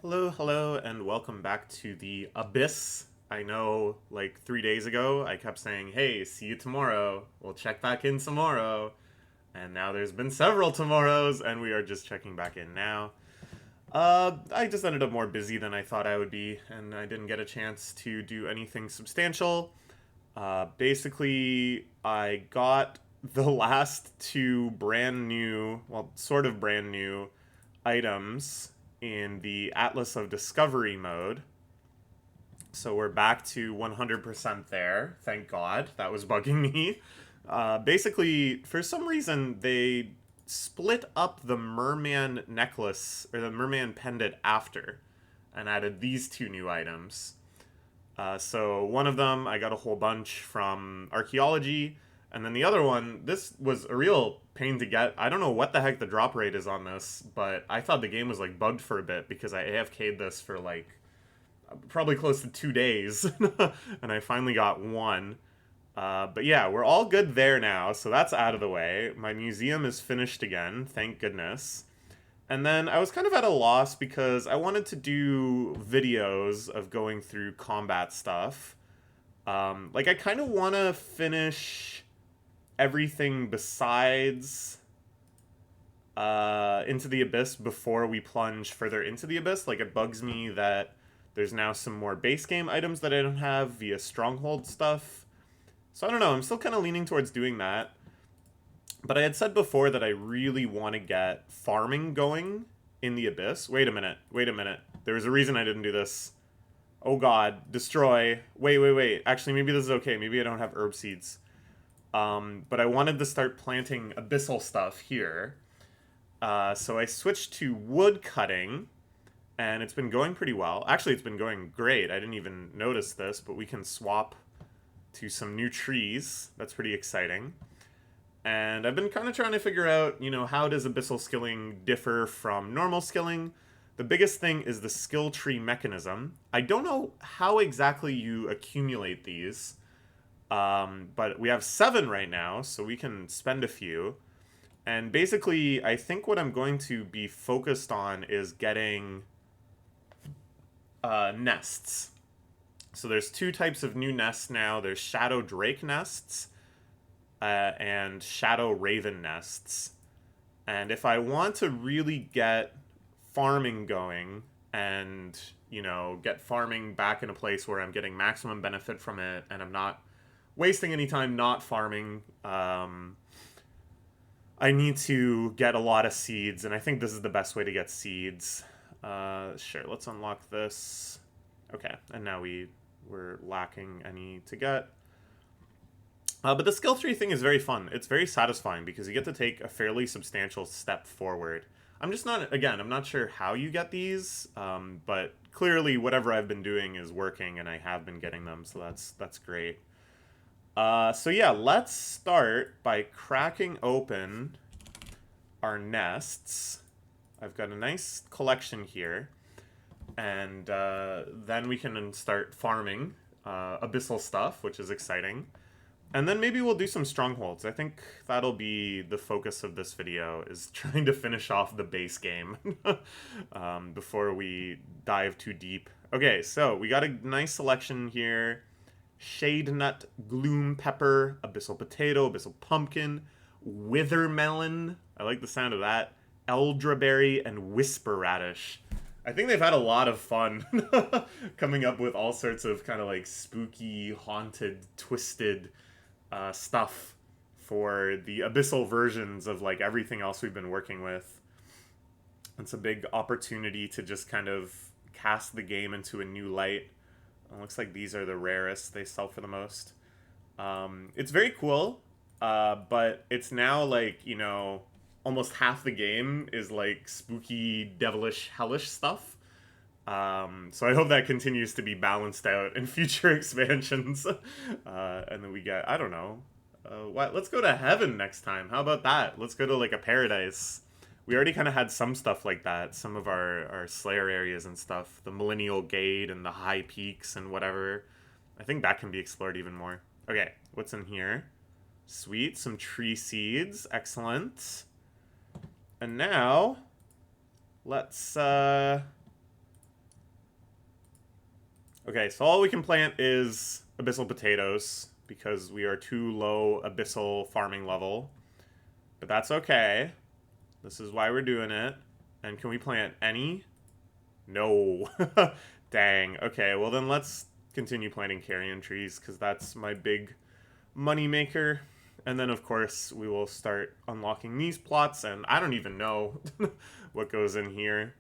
Hello, hello, and welcome back to the Abyss. I know, like 3 days ago, I kept saying, hey, see you tomorrow. We'll check back in tomorrow. And now there's been several tomorrows, and we are just checking back in now. I just ended up more busy than I thought I would be, and I didn't get a chance to do anything substantial. Basically, I got the last two brand new, well, sort of brand new items in the Atlas of Discovery mode. So we're back to 100% there. Thank God. That was bugging me. Basically, for some reason, they split up the merman necklace or the merman pendant after and added these two new items. So one of them, I got a whole bunch from archaeology, and then the other one, this was a real pain to get. I don't know what the heck the drop rate is on this, but I thought the game was like bugged for a bit because I AFK'd this for like probably close to 2 days, and I finally got one. But yeah, we're all good there now, so that's out of the way. My museum is finished again, thank goodness. And then I was kind of at a loss because I wanted to do videos of going through combat stuff. Like, I kind of want to finish everything besides Into the Abyss before we plunge further into the Abyss. Like, it bugs me that there's now some more base game items that I don't have via Stronghold stuff. So I don't know, I'm still kind of leaning towards doing that. But I had said before that I really want to get farming going in the Abyss. Wait a minute. Wait a minute. There was a reason I didn't do this. Oh god. Destroy. Wait, wait, wait. Actually, maybe this is okay. Maybe I don't have herb seeds. But I wanted to start planting abyssal stuff here. So I switched to wood cutting, and it's been going pretty well. Actually, it's been going great. I didn't even notice this, but we can swap to some new trees. That's pretty exciting. And I've been kind of trying to figure out, how does abyssal skilling differ from normal skilling? The biggest thing is the skill tree mechanism. I don't know how exactly you accumulate these, but we have 7 right now, so we can spend a few. And basically, I think what I'm going to be focused on is getting nests. So there's 2 types of new nests now. There's shadow drake nests, and shadow raven nests. And if I want to really get farming going and, get farming back in a place where I'm getting maximum benefit from it and I'm not wasting any time not farming, I need to get a lot of seeds, and I think this is the best way to get seeds. Sure, let's unlock this. Okay, and now we're lacking any to get. But the skill tree thing is very fun. It's very satisfying because you get to take a fairly substantial step forward. I'm not sure how you get these, but clearly whatever I've been doing is working and I have been getting them, so that's great. So yeah, let's start by cracking open our nests. I've got a nice collection here, and then we can start farming abyssal stuff, which is exciting. And then maybe we'll do some strongholds. I think that'll be the focus of this video, is trying to finish off the base game before we dive too deep. Okay, so we got a nice selection here. Shade nut, gloom pepper, abyssal potato, abyssal pumpkin, wither melon. I like the sound of that. Elderberry and whisper radish. I think they've had a lot of fun coming up with all sorts of kind of like spooky, haunted, twisted stuff for the abyssal versions of like everything else we've been working with. It's a big opportunity to just kind of cast the game into a new light. It looks like these are the rarest they sell for the most. It's very cool, but it's now like, almost half the game is like spooky, devilish, hellish stuff. So I hope that continues to be balanced out in future expansions. And then we get, I don't know, let's go to heaven next time. How about that? Let's go to like a paradise. We already kind of had some stuff like that, some of our Slayer areas and stuff, the Millennial Gate and the High Peaks and whatever. I think that can be explored even more. Okay, what's in here? Sweet, some tree seeds, excellent. And now, let's Okay, so all we can plant is abyssal potatoes because we are too low abyssal farming level. But that's okay. This is why we're doing it. And can we plant any? No. Dang. Okay, well then let's continue planting carrion trees because that's my big money maker. And then of course we will start unlocking these plots, and I don't even know what goes in here.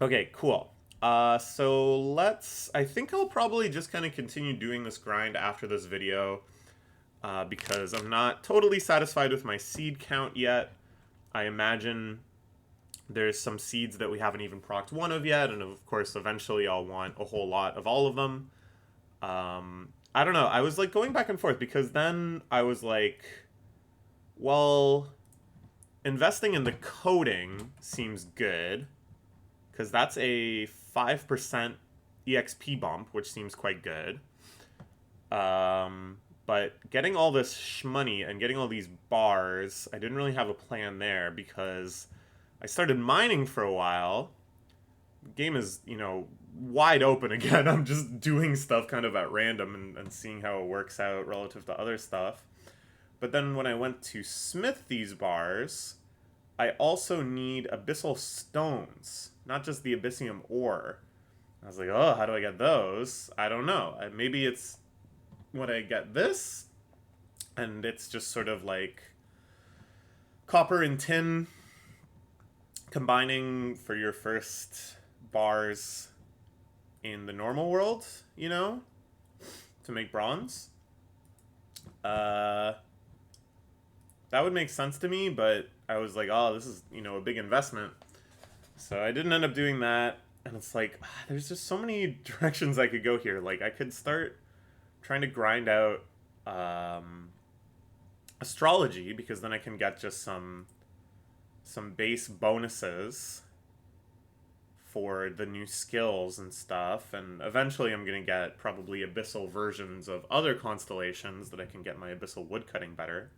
Okay, cool. So let's, I think I'll probably just kind of continue doing this grind after this video because I'm not totally satisfied with my seed count yet. I imagine there's some seeds that we haven't even procced one of yet, and of course eventually I'll want a whole lot of all of them. I don't know, I was like going back and forth because then I was like, well, investing in the coding seems good because that's a 5% EXP bump, which seems quite good. But getting all this shmoney and getting all these bars, I didn't really have a plan there because I started mining for a while. The game is, you know, wide open again. I'm just doing stuff kind of at random and seeing how it works out relative to other stuff. But then when I went to smith these bars, I also need abyssal stones, not just the abyssium ore. I was like, oh, how do I get those? I don't know. Maybe it's when I get this, and it's just sort of like copper and tin combining for your first bars in the normal world, you know, to make bronze. That would make sense to me, but I was like, oh, this is, you know, a big investment. So I didn't end up doing that. And it's like, there's just so many directions I could go here. Like, I could start trying to grind out astrology, because then I can get just some base bonuses for the new skills and stuff. And eventually I'm going to get probably abyssal versions of other constellations that I can get my abyssal woodcutting better.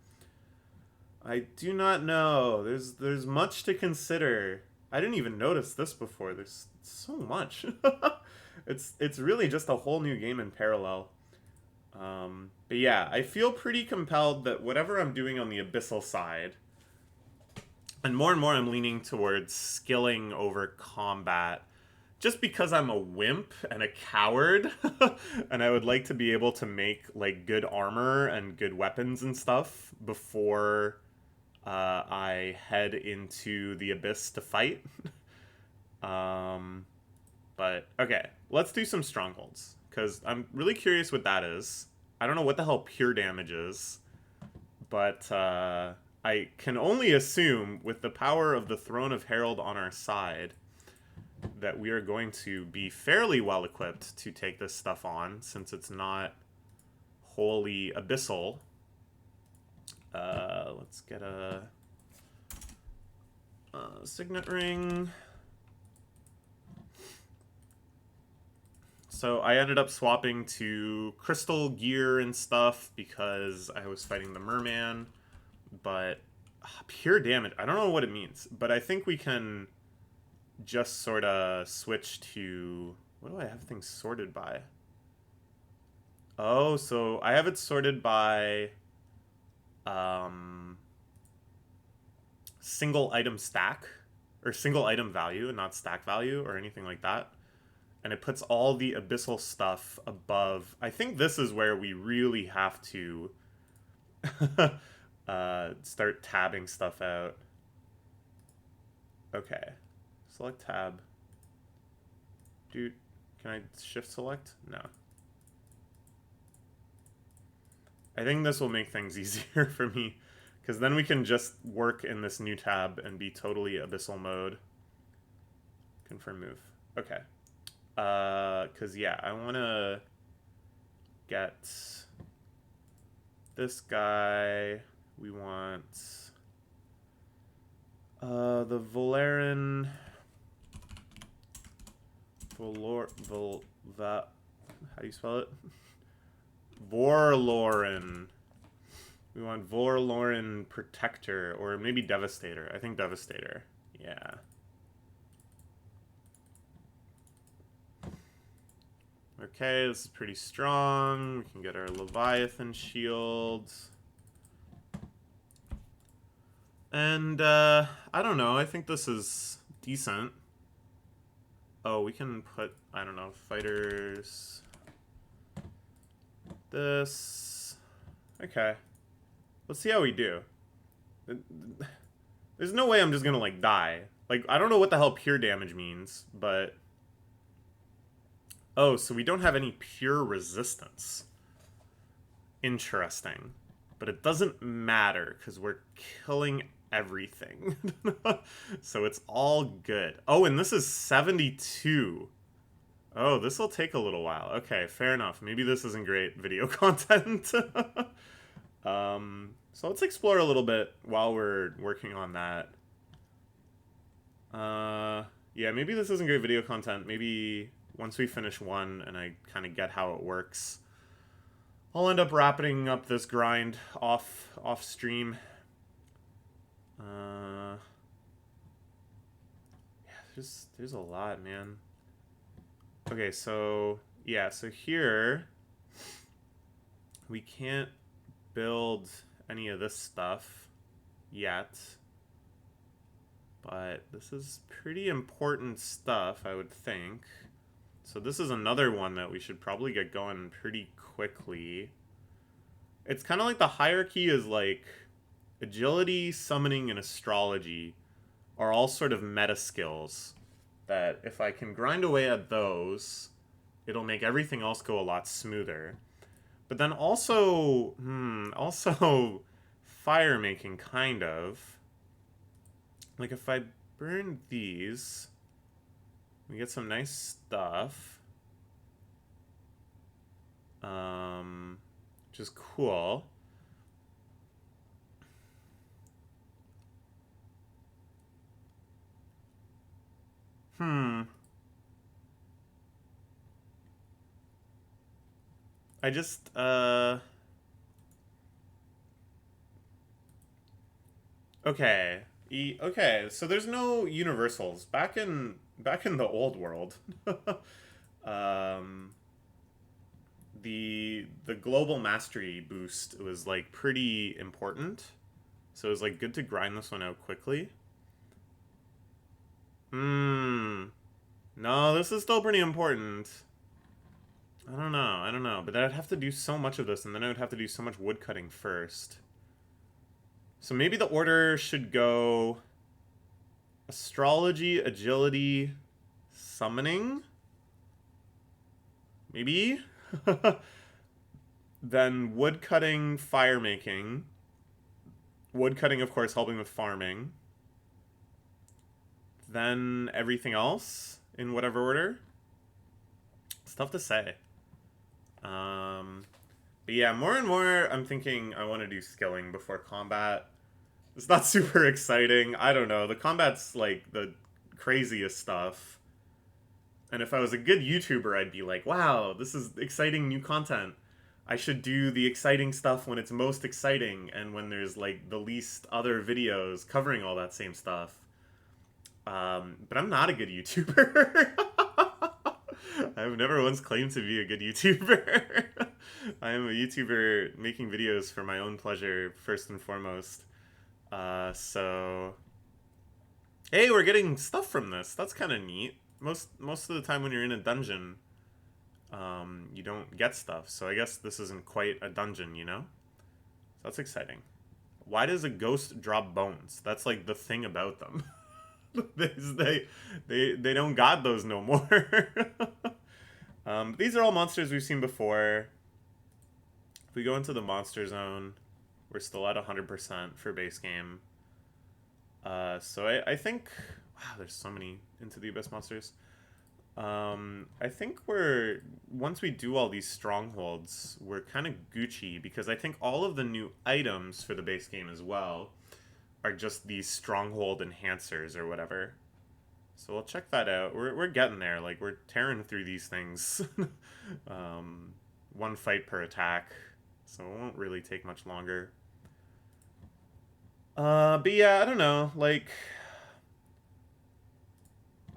I do not know. There's much to consider. I didn't even notice this before. There's so much. It's really just a whole new game in parallel. But yeah, I feel pretty compelled that whatever I'm doing on the abyssal side, and more I'm leaning towards skilling over combat, just because I'm a wimp and a coward, and I would like to be able to make like good armor and good weapons and stuff before I head into the abyss to fight. But okay, let's do some strongholds, because I'm really curious what that is. I don't know what the hell pure damage is, but I can only assume, with the power of the Throne of Herald on our side, that we are going to be fairly well equipped to take this stuff on, since it's not wholly abyssal. Let's get a signet ring. So I ended up swapping to crystal gear and stuff because I was fighting the merman. But pure damage, I don't know what it means, but I think we can just sort of switch to, what do I have things sorted by? Oh, so I have it sorted by single item stack, or single item value, and not stack value or anything like that. And it puts all the abyssal stuff above. I think this is where we really have to start tabbing stuff out. Okay. Select tab. Dude, can I shift select? No. I think this will make things easier for me, because then we can just work in this new tab and be totally abyssal mode. Confirm move. Okay. Because yeah, I want to get this guy. We want the Valeran how do you spell it? Vorloran. We want Vorloran Protector, or maybe Devastator. I think Devastator. Yeah. Okay, this is pretty strong. We can get our Leviathan shields. And, I don't know. I think this is decent. Oh, we can put, I don't know, fighters. This. Okay. Let's see how we do. There's no way I'm just gonna, like, die. Like, I don't know what the hell pure damage means, but... Oh, so we don't have any pure resistance. Interesting. But it doesn't matter, because we're killing everything. So it's all good. Oh, and this is 72. Oh, this will take a little while. Okay, fair enough. Maybe this isn't great video content. So let's explore a little bit while we're working on that. Yeah, maybe this isn't great video content. Maybe once we finish one and I kind of get how it works, I'll end up wrapping up this grind off stream. Yeah, there's a lot, man. Okay, so yeah, so here we can't build any of this stuff yet, but this is pretty important stuff, I would think. So this is another one that we should probably get going pretty quickly. It's kind of like the hierarchy is like agility, summoning, and astrology are all sort of meta skills that if I can grind away at those, it'll make everything else go a lot smoother. But then also, also fire making, kind of. Like if I burn these, we get some nice stuff. Which is cool. I just, okay. Okay, so there's no universals. Back in the old world, the global mastery boost was like pretty important. So it was like good to grind this one out quickly. No, this is still pretty important. I don't know. But then I'd have to do so much of this, and then I would have to do so much wood cutting first. So maybe the order should go astrology, agility, summoning? Maybe? Then wood cutting, fire making. Wood cutting, of course, helping with farming. Then everything else in whatever order. It's tough to say. But yeah, more and more I'm thinking I want to do skilling before combat. It's not super exciting. I don't know. The combat's like the craziest stuff. And if I was a good YouTuber, I'd be like, wow, this is exciting new content. I should do the exciting stuff when it's most exciting and when there's like the least other videos covering all that same stuff. But I'm not a good YouTuber. I've never once claimed to be a good YouTuber. I am a YouTuber making videos for my own pleasure, first and foremost. So... Hey, we're getting stuff from this. That's kind of neat. Most of the time when you're in a dungeon, you don't get stuff. So I guess this isn't quite a dungeon, you know? So that's exciting. Why does a ghost drop bones? That's like the thing about them. they don't got those no more. These are all monsters we've seen before. If we go into the monster zone, we're still at 100% for base game. So I think... Wow, there's so many Into the Abyss monsters. I think once we do all these strongholds, we're kind of Gucci, because I think all of the new items for the base game as well are just these stronghold enhancers or whatever. So we'll check that out. We're getting there. Like, we're tearing through these things. One fight per attack, so it won't really take much longer. But yeah, I don't know. Like,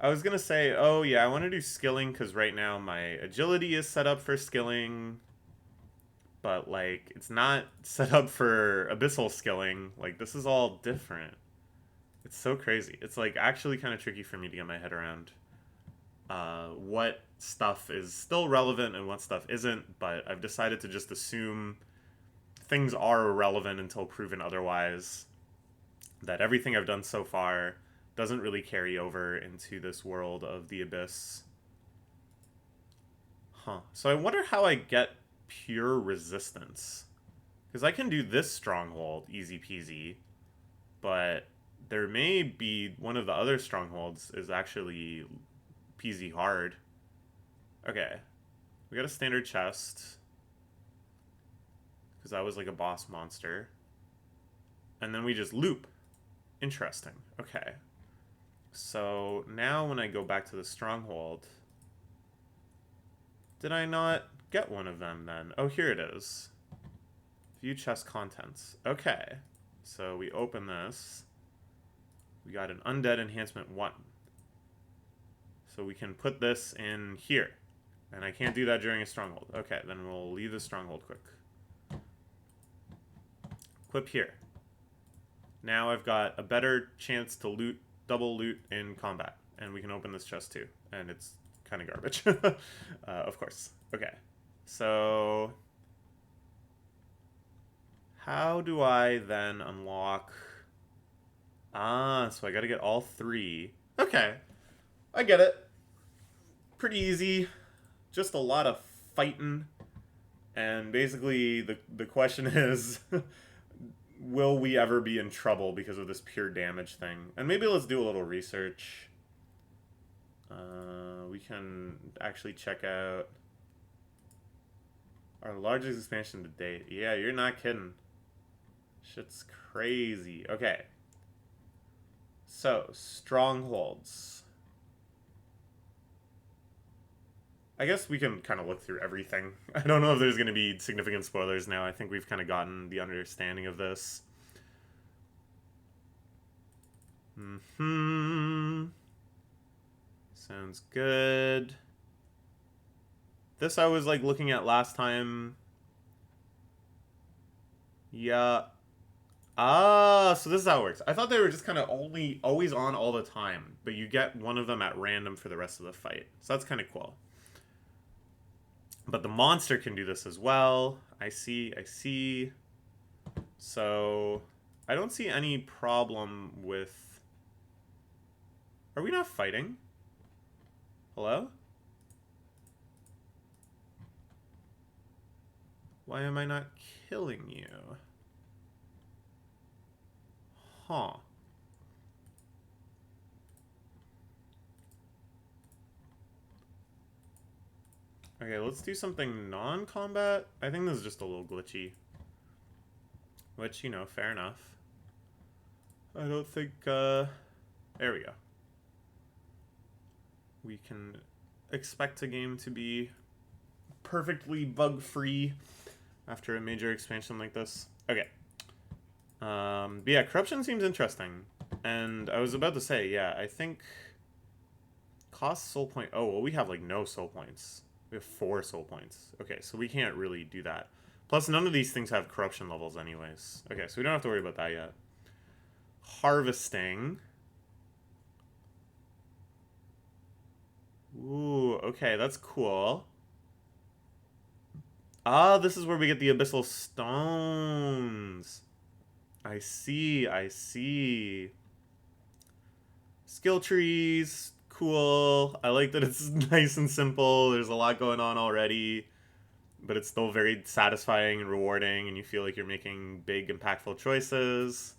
I was gonna say, oh yeah, I want to do skilling because right now my agility is set up for skilling, but like it's not set up for abyssal skilling. Like this is all different. It's so crazy. It's like actually kind of tricky for me to get my head around what stuff is still relevant and what stuff isn't. But I've decided to just assume things are irrelevant until proven otherwise. That everything I've done so far doesn't really carry over into this world of the abyss. Huh. So I wonder how I get pure resistance. Because I can do this stronghold easy peasy, but there may be one of the other strongholds is actually peasy hard. Okay. We got a standard chest. Because that was like a boss monster. And then we just loop. Interesting. Okay. So now when I go back to the stronghold, did I not get one of them then? Oh, here it is. View chest contents. Okay. So we open this. We got an undead enhancement 1. So we can put this in here. And I can't do that during a stronghold. Okay, then we'll leave the stronghold quick. Equip here. Now I've got a better chance to loot, double loot in combat. And we can open this chest too. And it's kind of garbage. Of course. Okay. So how do I then unlock... Ah, so I gotta get all 3. Okay. I get it. Pretty easy. Just a lot of fighting. And basically the question is... will we ever be in trouble because of this pure damage thing? And maybe let's do a little research. We can actually check out our largest expansion to date. Yeah, you're not kidding. Shit's crazy. Okay. So, strongholds. I guess we can kind of look through everything. I don't know if there's going to be significant spoilers now. I think we've kind of gotten the understanding of this. Sounds good. This I was like looking at last time. Yeah. Ah, so this is how it works. I thought they were just kind of always on all the time, but you get one of them at random for the rest of the fight. So that's kind of cool. But the monster can do this as well. I see. So I don't see any problem with... Are we not fighting? Hello? Why am I not killing you? Huh. Okay, let's do something non-combat. I think this is just a little glitchy. Which, you know, fair enough. I don't think, there we go. We can expect a game to be perfectly bug-free after a major expansion like this. Okay. But yeah, corruption seems interesting. And I was about to say, yeah, I think... Cost soul point... Oh, well, we have, like, no soul points. We have 4 soul points. Okay, so we can't really do that. Plus, none of these things have corruption levels anyways. Okay, so we don't have to worry about that yet. Harvesting. Ooh, okay, that's cool. Ah, this is where we get the abyssal stones. I see. Skill trees, cool. I like that it's nice and simple. There's a lot going on already, but it's still very satisfying and rewarding, and you feel like you're making big, impactful choices.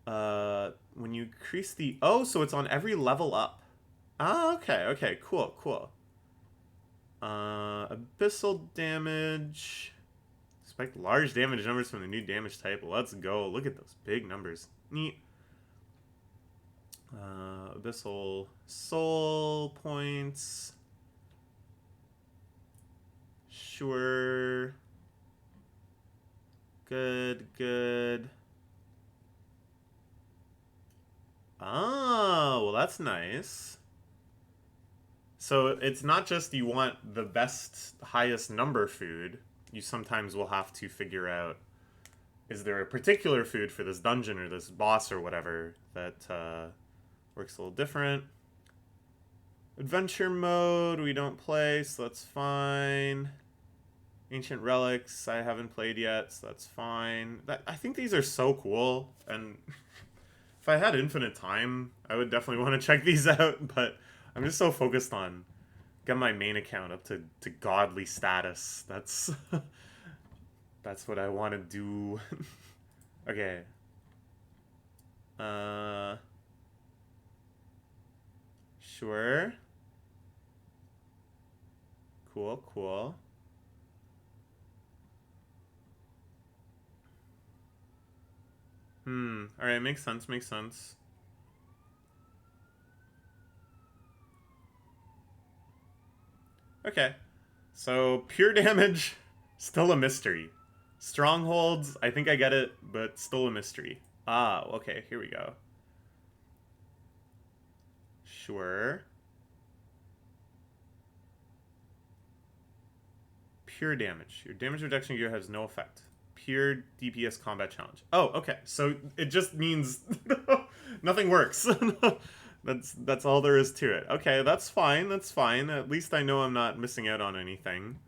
When you increase the... Oh, so it's on every level up. Ah, okay, cool. Abyssal damage. Expect large damage numbers from the new damage type. Let's go. Look at those big numbers. Neat. Abyssal soul points. Sure. Good. Oh, well, that's nice. So it's not just you want the best, highest number food. You sometimes will have to figure out, is there a particular food for this dungeon or this boss or whatever that works a little different. Adventure mode, we don't play, so that's fine. Ancient relics, I haven't played yet, so that's fine. I think these are so cool, and if I had infinite time, I would definitely want to check these out, but I'm just so focused on getting my main account up to godly status. That's what I want to do. Okay. Sure. Cool, cool. Alright, makes sense, makes sense. Okay. So, pure damage, still a mystery. Strongholds, I think I get it, but still a mystery. Ah, okay, here we go. Sure. Pure damage. Your damage reduction gear has no effect. Pure DPS combat challenge. Oh, okay. So it just means nothing works. That's all there is to it. Okay, that's fine. That's fine. At least I know I'm not missing out on anything.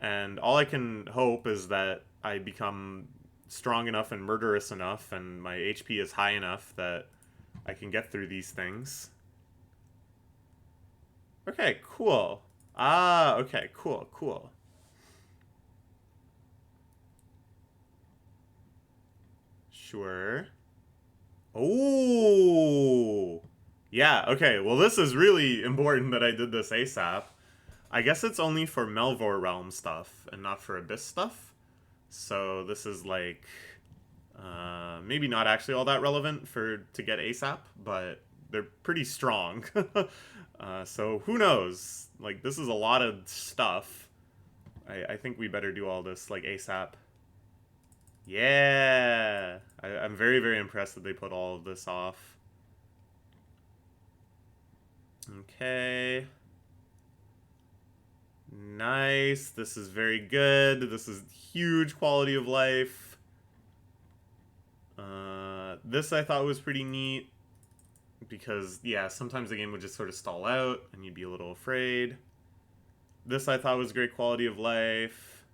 And all I can hope is that I become strong enough and murderous enough and my HP is high enough that I can get through these things. Okay, cool. Ah, okay, cool, cool. Sure. Oh! Yeah, okay, well this is really important that I did this ASAP. I guess it's only for Melvor Realm stuff and not for Abyss stuff. So this is like maybe not actually all that relevant to get ASAP, but they're pretty strong. So who knows? Like this is a lot of stuff. I think we better do all this like ASAP. Yeah, I'm very very impressed that they put all of this off. Okay. Nice. This is very good. This is huge quality of life. This I thought was pretty neat because, yeah, sometimes the game would just sort of stall out and you'd be a little afraid. This I thought was great quality of life.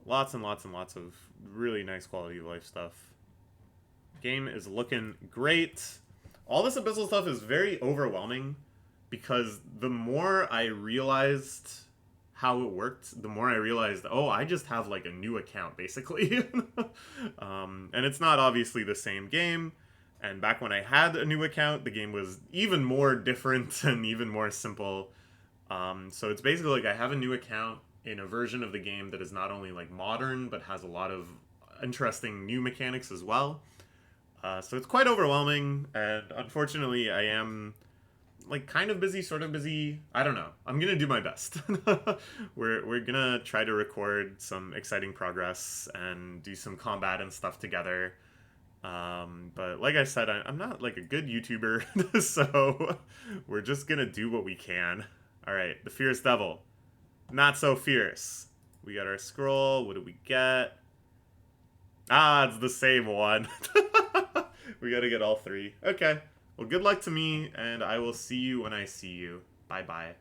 Lots and lots and lots of really nice quality of life stuff. Game is looking great. All this Abyssal stuff is very overwhelming because the more I realized how it worked, the more I realized, oh, I just have like a new account basically. And it's not obviously the same game. And back when I had a new account, the game was even more different and even more simple. So it's basically like I have a new account in a version of the game that is not only like modern, but has a lot of interesting new mechanics as well. So it's quite overwhelming, and unfortunately, I am like kind of busy, sort of busy. I don't know. I'm gonna do my best. We're gonna try to record some exciting progress and do some combat and stuff together. But like I said, I'm not like a good YouTuber, so we're just gonna do what we can. All right, the Fierce Devil, not so fierce. We got our scroll. What do we get? Ah, it's the same one. We gotta get all three. Okay. Well, good luck to me, and I will see you when I see you. Bye-bye.